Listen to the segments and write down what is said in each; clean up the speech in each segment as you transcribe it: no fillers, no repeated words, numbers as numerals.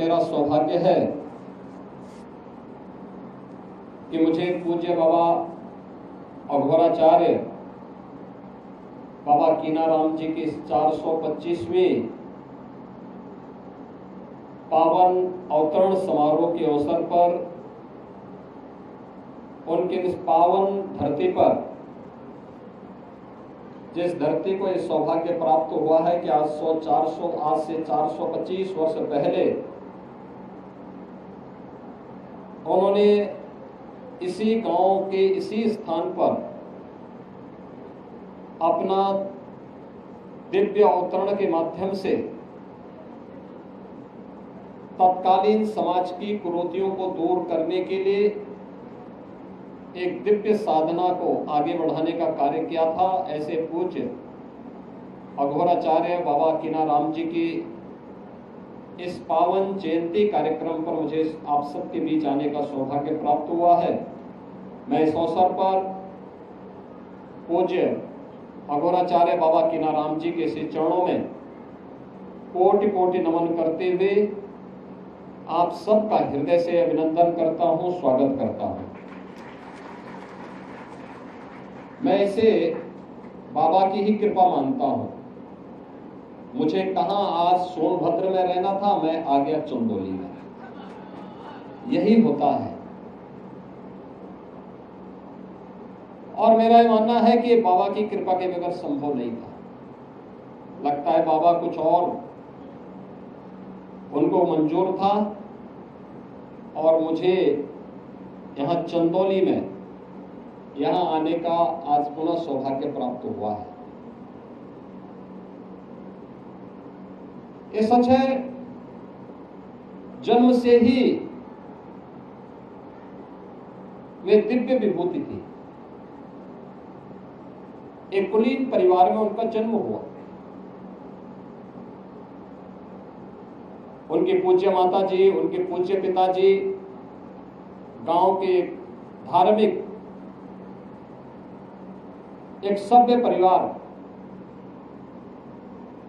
मेरा सौभाग्य है कि मुझे पूज्य बाबा अघोराचार्य बाबा कीनाराम जी की 425वीं पावन अवतरण समारोह के अवसर पर उनके इस पावन धरती पर, जिस धरती को यह सौभाग्य प्राप्त हुआ है कि आज से 425 वर्ष पहले उन्होंने इसी गांव के इसी स्थान पर अपना दिव्य अवतरण के माध्यम से तत्कालीन समाज की कुरीतियों को दूर करने के लिए एक दिव्य साधना को आगे बढ़ाने का कार्य किया था। ऐसे पूज्य अघोराचार्य बाबा कीनाराम जी की इस पावन जयंती कार्यक्रम पर मुझे आप सबके बीच आने का सौभाग्य प्राप्त हुआ है। मैं इस अवसर पर पूज्य अघोराचार्य बाबा कीनाराम जी के श्री चरणों में कोटि कोटि नमन करते हुए आप सबका हृदय से अभिनंदन करता हूं, स्वागत करता हूं। मैं इसे बाबा की ही कृपा मानता हूं। मुझे कहां आज सोनभद्र में रहना था, मैं आ गया चंदौली में। यही होता है और मेरा यह मानना है कि बाबा की कृपा के बगैर संभव नहीं था। लगता है बाबा कुछ और उनको मंजूर था और मुझे यहाँ चंदौली में यहाँ आने का आज पुनः सौभाग्य प्राप्त हुआ है। ये सच है, जन्म से ही वे दिव्य विभूति थी। एक कुलीन परिवार में उनका जन्म हुआ। उनके पूज्य माता जी, उनके पूज्य पिताजी गांव के धार्मिक एक सभ्य परिवार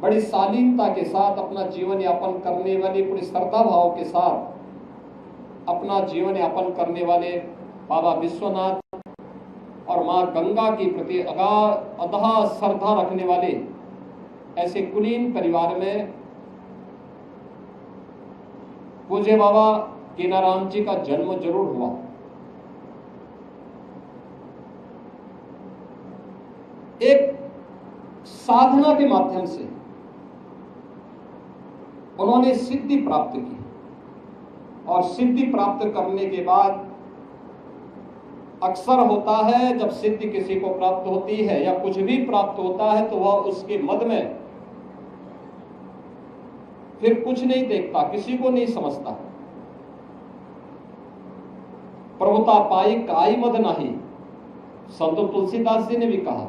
बड़ी शालीनता के साथ अपना जीवन यापन करने वाले, पूरी श्रद्धा भाव के साथ अपना जीवन यापन करने वाले बाबा विश्वनाथ और मां गंगा के प्रति अगाध श्रद्धा रखने वाले ऐसे कुलीन परिवार में पूज्य बाबा कीनाराम जी का जन्म जरूर हुआ। एक साधना के माध्यम से उन्होंने सिद्धि प्राप्त की और सिद्धि प्राप्त करने के बाद अक्सर होता है जब सिद्धि किसी को प्राप्त होती है या कुछ भी प्राप्त होता है तो वह उसके मद में फिर कुछ नहीं देखता, किसी को नहीं समझता। प्रभुता पाई काई मद नाही, संत तुलसीदास जी ने भी कहा।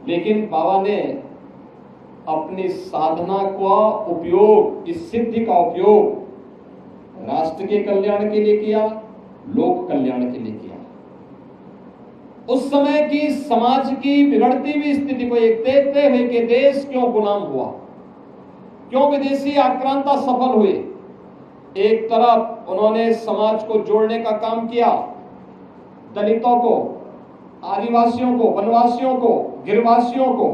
लेकिन बाबा ने अपनी साधना का उपयोग, इस सिद्धि का उपयोग राष्ट्र के कल्याण के लिए किया, लोक कल्याण के लिए किया। उस समय की समाज की बिगड़ती हुई स्थिति को एक देखते हुए कि देश क्यों गुलाम हुआ, क्यों विदेशी आक्रांता सफल हुए। एक तरफ उन्होंने समाज को जोड़ने का काम किया, दलितों को, आदिवासियों को, वनवासियों को, गिरवासियों को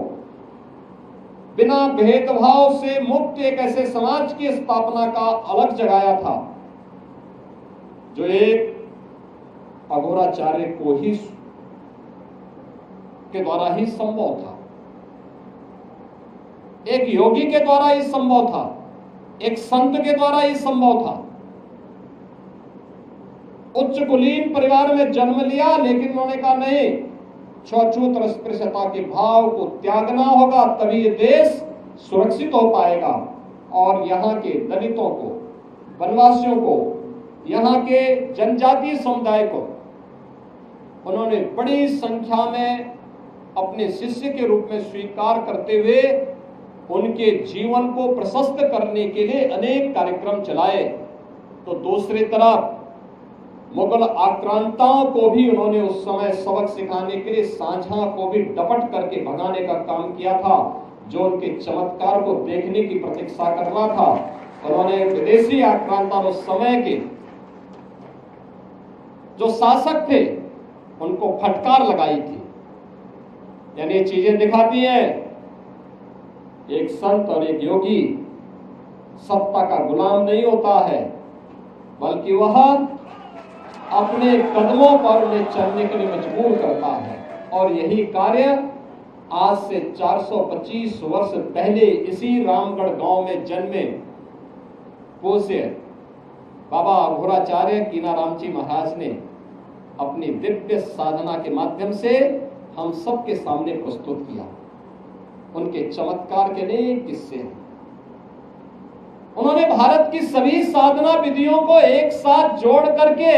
बिना भेदभाव से मुक्त एक ऐसे समाज की स्थापना का अलग जगाया था जो एक अघोराचार्य को ही के द्वारा ही संभव था, एक योगी के द्वारा ही संभव था, एक संत के द्वारा ही संभव था। उच्च कुलीन परिवार में जन्म लिया, लेकिन उन्होंने कहा नहीं, छूत अस्पृश्यता के भाव को त्यागना होगा, तभी ये देश सुरक्षित हो पाएगा। और यहाँ के दलितों को, वनवासियों को, यहाँ के जनजातीय समुदाय को उन्होंने बड़ी संख्या में अपने शिष्य के रूप में स्वीकार करते हुए उनके जीवन को प्रशस्त करने के लिए अनेक कार्यक्रम चलाए। तो दूसरी तरफ मुगल आक्रांताओं को भी उन्होंने उस समय सबक सिखाने के लिए सांझा को भी डपट करके भगाने का काम किया था, जो उनके चमत्कार को देखने की प्रतीक्षा कर रहा था। उन्होंने विदेशी आक्रांत और उस समय के जो शासक थे उनको फटकार लगाई थी। यानी ये चीजें दिखाती हैं एक संत और एक योगी सत्ता का गुलाम नहीं होता है, बल्कि वह अपने कदमों पर उन्हें चलने के लिए मजबूर करता है। और यही कार्य आज से 425 वर्ष पहले इसी रामगढ़ गांव में जन्मे पूज्य बाबा अघोराचार्य कीनाराम जी महाराज ने अपनी दिव्य साधना के माध्यम से हम सबके सामने प्रस्तुत किया। उनके चमत्कार के अनेक किस्से हैं। उन्होंने भारत की सभी साधना विधियों को एक साथ जोड़ करके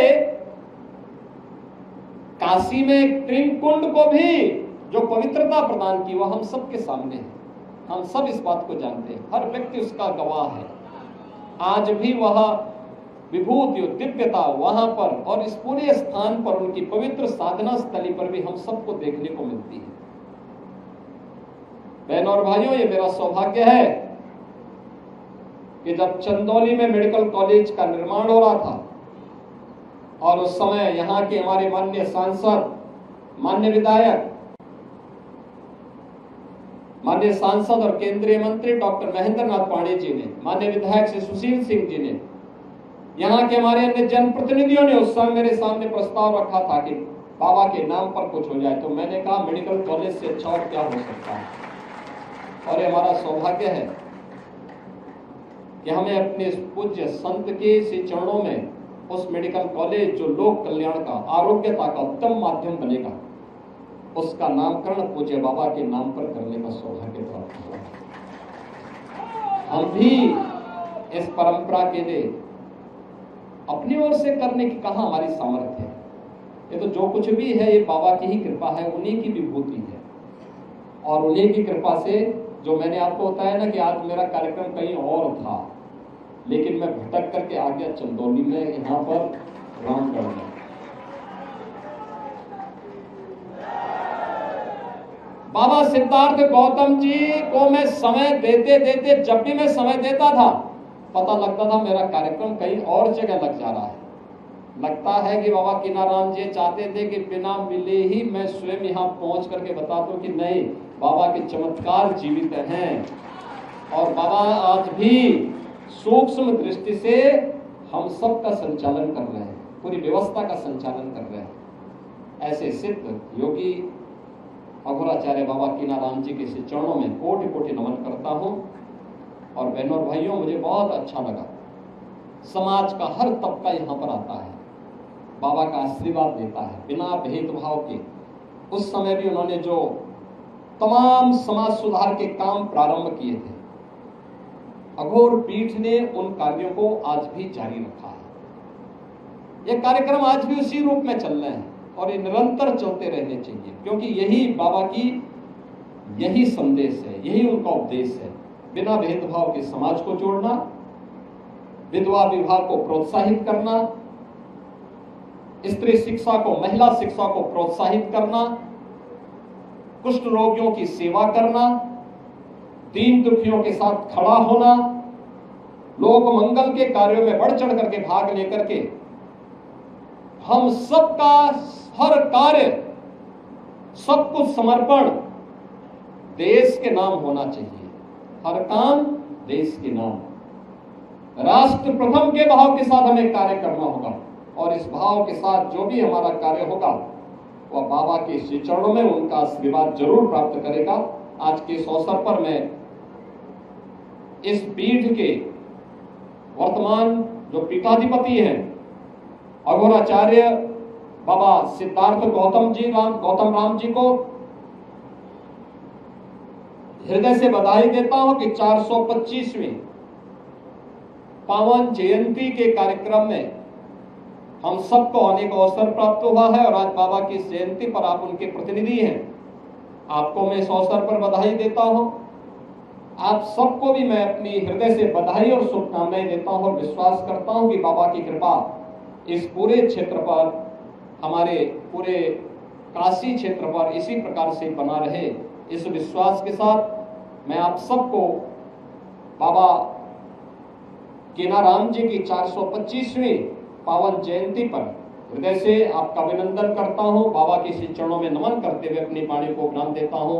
काशी में त्रिकुंड को भी जो पवित्रता प्रदान की वह हम सबके सामने है। हम सब इस बात को जानते हैं, हर व्यक्ति उसका गवाह है। आज भी वह विभूति और दिव्यता वहां पर और इस पूरे स्थान पर उनकी पवित्र साधना स्थली पर भी हम सबको देखने को मिलती है। बहनों और भाइयों, ये मेरा सौभाग्य है कि जब चंदौली में मेडिकल कॉलेज का निर्माण हो रहा था और उस समय यहाँ के हमारे माननीय सांसद, माननीय विधायक, माननीय सांसद और केंद्रीय मंत्री डॉक्टर महेंद्र नाथ पांडे जी ने, माननीय विधायक श्री सुशील सिंह जी ने, यहाँ के हमारे अन्य जनप्रतिनिधियों ने उस समय मेरे सामने प्रस्ताव रखा था कि बाबा के नाम पर कुछ हो जाए। तो मैंने कहा मेडिकल कॉलेज से अच्छा और क्या हो सकता है। और ये हमारा सौभाग्य है कि हमें अपने पूज्य संत के इसी चरणों में उस मेडिकल कॉलेज जो लोक कल्याण का, आरोग्यता का उत्तम माध्यम बनेगा, उसका नामकरण पूज्य बाबा के नाम पर करने का सौभाग्य प्राप्त हुआ। हम भी इस परंपरा के लिए अपनी ओर से करने की कहां हमारी सामर्थ्य है। ये तो जो कुछ भी है ये बाबा की ही कृपा है, उन्हीं की विभूति है। और उन्हीं की कृपा से जो मैंने आपको बताया ना कि आज मेरा कार्यक्रम कहीं और था, लेकिन मैं भटक करके आ गया चंदौली में, यहाँ पर रामगढ़ में। बाबा सिद्धार्थ गौतम जी को मैं समय देते देते, जब भी मैं समय देता था, पता लगता था मेरा कार्यक्रम कहीं और जगह लग जा रहा है। लगता है कि बाबा कीनाराम जी चाहते थे कि बिना मिले ही मैं स्वयं यहाँ पहुंच करके बता दूं कि नहीं, बाबा के चमत्कार जीवित हैं और बाबा आज भी सूक्ष्म दृष्टि से हम सब का संचालन कर रहे हैं, पूरी व्यवस्था का संचालन कर रहे हैं। ऐसे सिद्ध योगी अघोराचार्य बाबा कीनाराम जी के चरणों में कोटि कोटि नमन करता हूं। और बहनों और भाइयों, मुझे बहुत अच्छा लगा, समाज का हर तबका यहाँ पर आता है, बाबा का आशीर्वाद देता है बिना भेदभाव के। उस समय भी उन्होंने जो तमाम समाज सुधार के काम प्रारंभ किए थे, अघोर पीठ ने उन कार्यों को आज भी जारी रखा है। ये कार्यक्रम आज भी उसी रूप में चल रहे हैं और ये निरंतर चलते रहने चाहिए, क्योंकि यही बाबा की यही संदेश है, यही उनका उपदेश है। बिना भेदभाव के समाज को जोड़ना, विधवा विवाह को प्रोत्साहित करना, स्त्री शिक्षा को, महिला शिक्षा को प्रोत्साहित करना, कुष्ठ रोगियों की सेवा करना, दीन दुखियों के साथ खड़ा होना, लोक मंगल के कार्यों में बढ़ चढ़ करके भाग लेकर के हम सबका हर कार्य, सब कुछ समर्पण देश के नाम होना चाहिए। हर काम देश के नाम, राष्ट्र प्रथम के भाव के साथ हमें कार्य करना होगा। और इस भाव के साथ जो भी हमारा कार्य होगा वह बाबा के श्री चरणों में उनका आशीर्वाद जरूर प्राप्त करेगा। आज के इस अवसर पर मैं इस पीठ के वर्तमान जो पीठाधिपति हैं अघोराचार्य बाबा सिद्धार्थ गौतम राम जी को हृदय से बधाई देता हूं कि 425वीं पावन जयंती के कार्यक्रम में हम सबको आने का अवसर प्राप्त हुआ है। और आज बाबा की जयंती पर आप उनके प्रतिनिधि हैं, आपको मैं इस अवसर पर बधाई देता हूं। आप सबको भी मैं अपनी हृदय से बधाई और शुभकामनाएं देता हूं और विश्वास करता हूं कि बाबा की कृपा इस पूरे क्षेत्र पर, हमारे पूरे काशी क्षेत्र पर इसी प्रकार से बना रहे। इस विश्वास के साथ मैं आप सबको बाबा कीनाराम जी की 425वीं पावन जयंती पर हृदय से आपका अभिनंदन करता हूं। बाबा के श्री चरणों में नमन करते हुए अपनी वाणी को ज्ञान देता हूं।